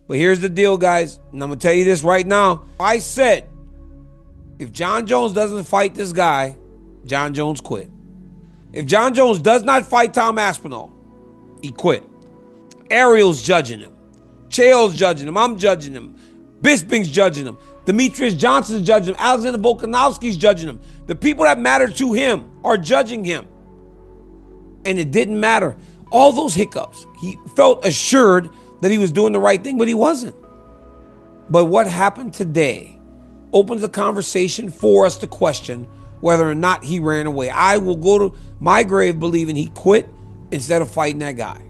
But here's the deal, guys, and I'm going to tell you this right now. I said, if Jon Jones doesn't fight this guy, Jon Jones quit. If Jon Jones does not fight Tom Aspinall, he quit. Ariel's judging him. Chael's judging him. I'm judging him. Bisping's judging him. Demetrius Johnson's judging him. Alexander Volkanovski's judging him. The people that matter to him are judging him. And it didn't matter. All those hiccups, he felt assured that he was doing the right thing, but he wasn't. But what happened today opens a conversation for us to question whether or not he ran away. I will go to my grave believing he quit instead of fighting that guy.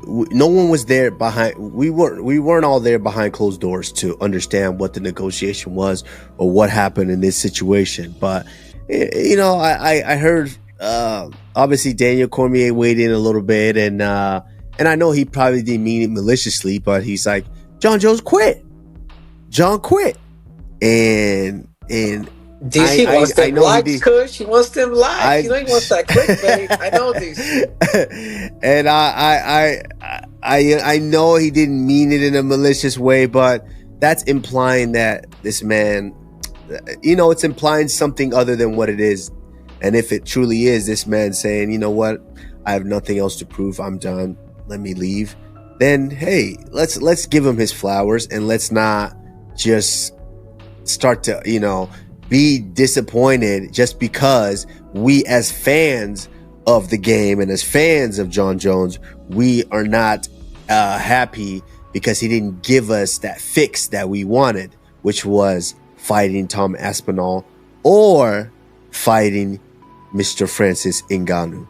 No one was there behind. We weren't all there behind closed doors to understand what the negotiation was or what happened in this situation. But I heard obviously Daniel Cormier weighed in a little bit, and I know he probably didn't mean it maliciously, but he's like, Jon Jones quit. Jon quit, and DC wants them likes, Kush. He wants them likes. He wants that clickbait. I know this. And I know he didn't mean it in a malicious way, but that's implying that this man, it's implying something other than what it is. And if it truly is this man saying, you know what, I have nothing else to prove, I'm done, let me leave, then hey, let's give him his flowers, and let's not just start to, be disappointed just because we as fans of the game and as fans of Jon Jones, we are not happy because he didn't give us that fix that we wanted, which was fighting Tom Aspinall or fighting Mr. Francis Ngannou.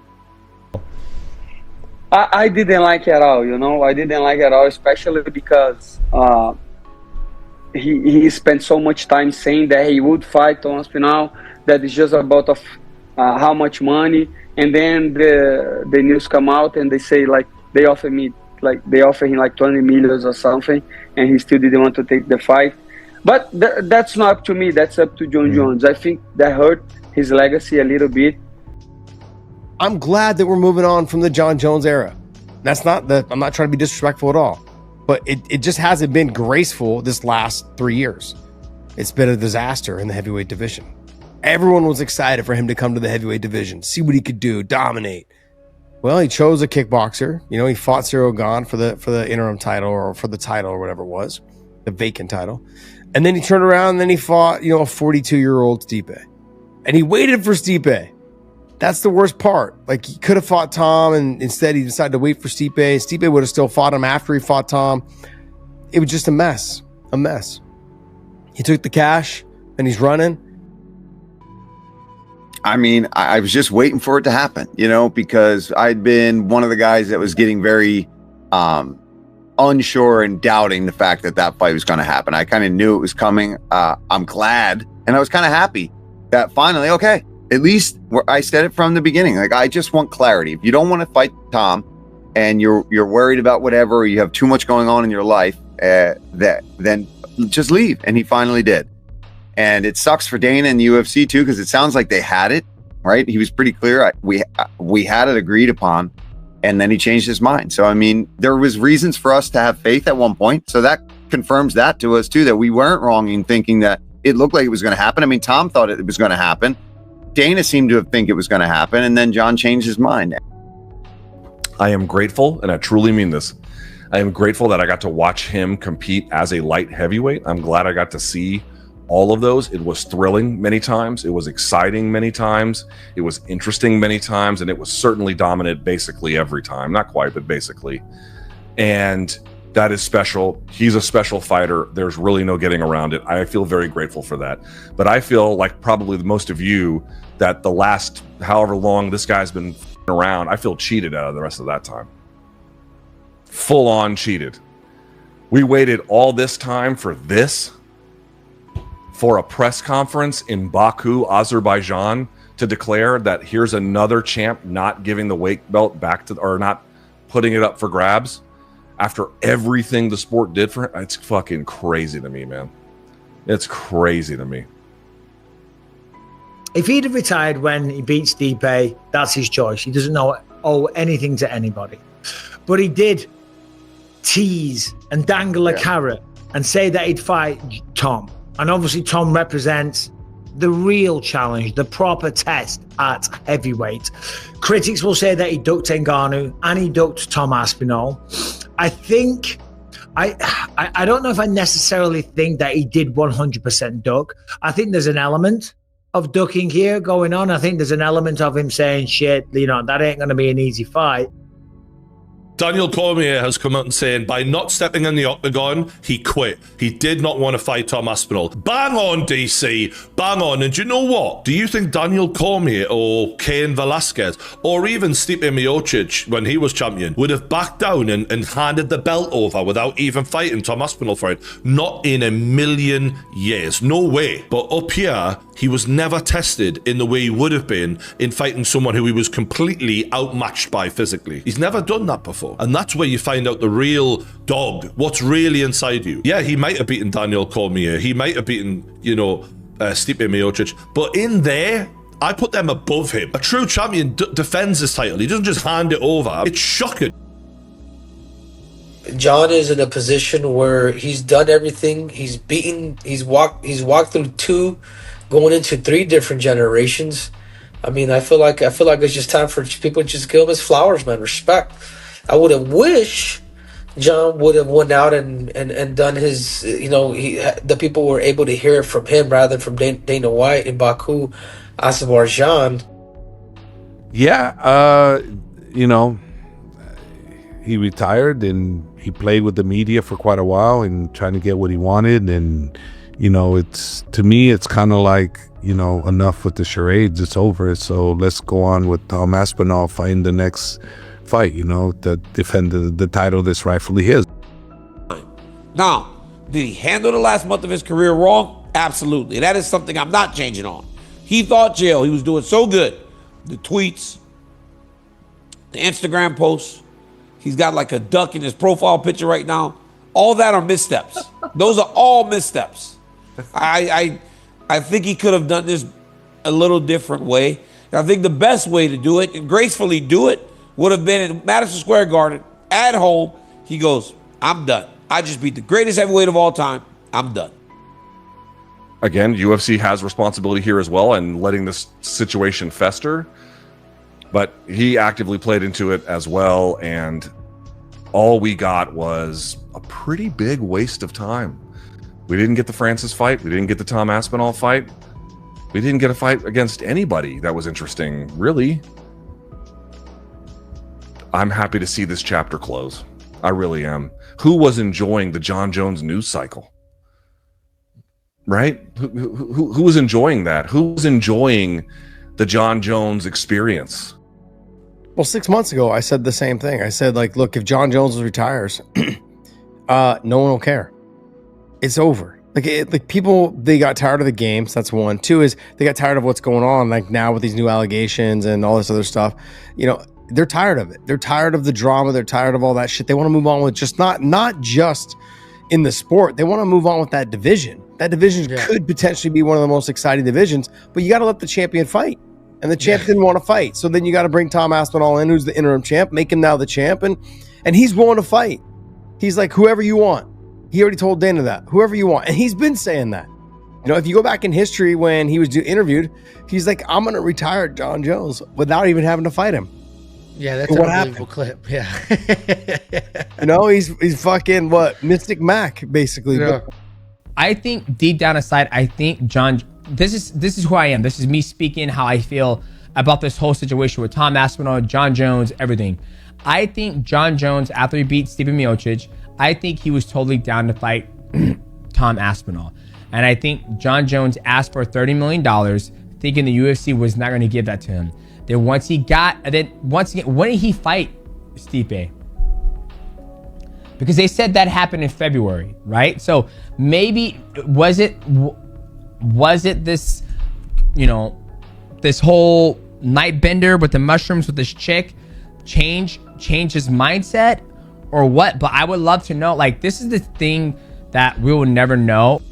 I didn't like it at all, I didn't like it at all, especially because he spent so much time saying that he would fight Tom Aspinall, that it's just about how much money, and then the news come out and they say they offer him like 20 million or something, and he still didn't want to take the fight. But that's not up to me, that's up to Jon Jones. I think that hurt his legacy a little bit. I'm glad that we're moving on from the Jon Jones era. I'm not trying to be disrespectful at all, but it just hasn't been graceful this last 3 years. It's been a disaster in the heavyweight division. Everyone was excited for him to come to the heavyweight division, see what he could do, dominate. Well, he chose a kickboxer. He fought Cyril Gane for the interim title, or for the title, or whatever it was, the vacant title. And then he turned around and then he fought, a 42-year-old Stipe. And he waited for Stipe. That's the worst part. He could have fought Tom, and instead he decided to wait for Stipe. Stipe would have still fought him after he fought Tom. It was just a mess. He took the cash and he's running. I mean, I was just waiting for it to happen, because I'd been one of the guys that was getting very unsure and doubting the fact that fight was going to happen. I kind of knew it was coming. I'm glad, and I was kind of happy that finally, okay, at least I said it from the beginning. I just want clarity. If you don't want to fight Tom and you're worried about whatever, or you have too much going on in your life, then just leave. And he finally did. And it sucks for Dana and the UFC too, because it sounds like they had it, right? He was pretty clear. We had it agreed upon, and then he changed his mind. So, I mean, there was reasons for us to have faith at one point. So that confirms that to us too, that we weren't wrong in thinking that it looked like it was going to happen. I mean, Tom thought it was going to happen. Dana seemed to think it was going to happen, and then Jon changed his mind. I am grateful, and I truly mean this. I am grateful that I got to watch him compete as a light heavyweight. I'm glad I got to see all of those. It was thrilling many times. It was exciting many times. It was interesting many times, and it was certainly dominant basically every time. Not quite, but basically. And that is special. He's a special fighter. There's really no getting around it. I feel very grateful for that. But I feel like probably most of you, that the last however long this guy's been around, I feel cheated out of the rest of that time. Full on cheated. We waited all this time for this, for a press conference in Baku, Azerbaijan, to declare that here's another champ not giving the weight belt back to, or not putting it up for grabs after everything the sport did for him. It's fucking crazy to me, man. It's crazy to me. If he'd have retired when he beat Stipe, that's his choice. He doesn't owe anything to anybody. But he did. tease and dangle a carrot and say that he'd fight Tom. And obviously Tom represents the real challenge, the proper test at heavyweight. Critics will say that he ducked Ngannou and he ducked Tom Aspinall. I think, I don't know if I necessarily think that he did 100% duck. I think there's an element of ducking here going on. I think there's an element of him saying, shit, you know, that ain't going to be an easy fight. Daniel Cormier has come out and saying by not stepping in the octagon, he quit. He did not want to fight Tom Aspinall. Bang on, DC. Bang on. And do you know what? Do you think Daniel Cormier or Cain Velasquez or even Stipe Miocic, when he was champion, would have backed down and handed the belt over without even fighting Tom Aspinall for it? Not in a million years. No way. But up here, he was never tested in the way he would have been in fighting someone who he was completely outmatched by physically. He's never done that before. And that's where you find out the real dog, what's really inside you. Yeah, he might have beaten Daniel Cormier. He might have beaten, Stipe Miocic. But in there, I put them above him. A true champion defends his title. He doesn't just hand it over. It's shocking. Jon is in a position where he's done everything. He's beaten. He's walked through 2, going into 3 different generations. I mean, I feel like it's just time for people to just give him his flowers, man. Respect. I would have wished Jon would have went out and done his, the people were able to hear it from him rather than from Dana White and Baku, Azerbaijan. Yeah, he retired and he played with the media for quite a while and trying to get what he wanted. And, it's, to me, it's kind of like, enough with the charades. It's over. So let's go on with Tom Aspinall fighting the next fight, to defend the title that's rightfully his. Now, did he handle the last month of his career wrong? Absolutely. That is something I'm not changing on. He thought jail. He was doing so good. The tweets, the Instagram posts. He's got like a duck in his profile picture right now. All that are missteps. Those are all missteps. I think he could have done this a little different way. I think the best way to do it and gracefully do it would have been in Madison Square Garden at home. He goes, I'm done. I just beat the greatest heavyweight of all time. I'm done. Again, UFC has responsibility here as well and letting this situation fester. But he actively played into it as well. And all we got was a pretty big waste of time. We didn't get the Francis fight. We didn't get the Tom Aspinall fight. We didn't get a fight against anybody that was interesting, really. I'm happy to see this chapter close. I really am. Who was enjoying the Jon Jones news cycle? Right? Who was enjoying that? Who was enjoying the Jon Jones experience? Well, 6 months ago, I said the same thing. I said, look, if Jon Jones retires, no one will care. It's over. People, they got tired of the games. That's one. 2 is they got tired of what's going on, now with these new allegations and all this other stuff. They're tired of it. They're tired of the drama. They're tired of all that shit. They want to move on with just not just in the sport. They want to move on with that division. That division could potentially be one of the most exciting divisions, but you got to let the champion fight. And the champ didn't want to fight. So then you got to bring Tom Aspinall in, who's the interim champ, make him now the champ. And he's willing to fight. He's like, whoever you want. He already told Dana that. Whoever you want. And he's been saying that. If you go back in history when he was interviewed, he's like, I'm going to retire Jon Jones without even having to fight him. Yeah, that's an unbelievable clip. Yeah. He's fucking Mystic Mac, basically. Yeah. I think deep down inside, I think Jon, this is who I am. This is me speaking how I feel about this whole situation with Tom Aspinall, Jon Jones, everything. I think Jon Jones, after he beat Stipe Miocic, I think he was totally down to fight Tom Aspinall. And I think Jon Jones asked for $30 million, thinking the UFC was not going to give that to him. Then once again, when did he fight Stipe? Because they said that happened in February, right? So maybe was it this, this whole night bender with the mushrooms with this chick change his mindset or what? But I would love to know. This is the thing that we will never know.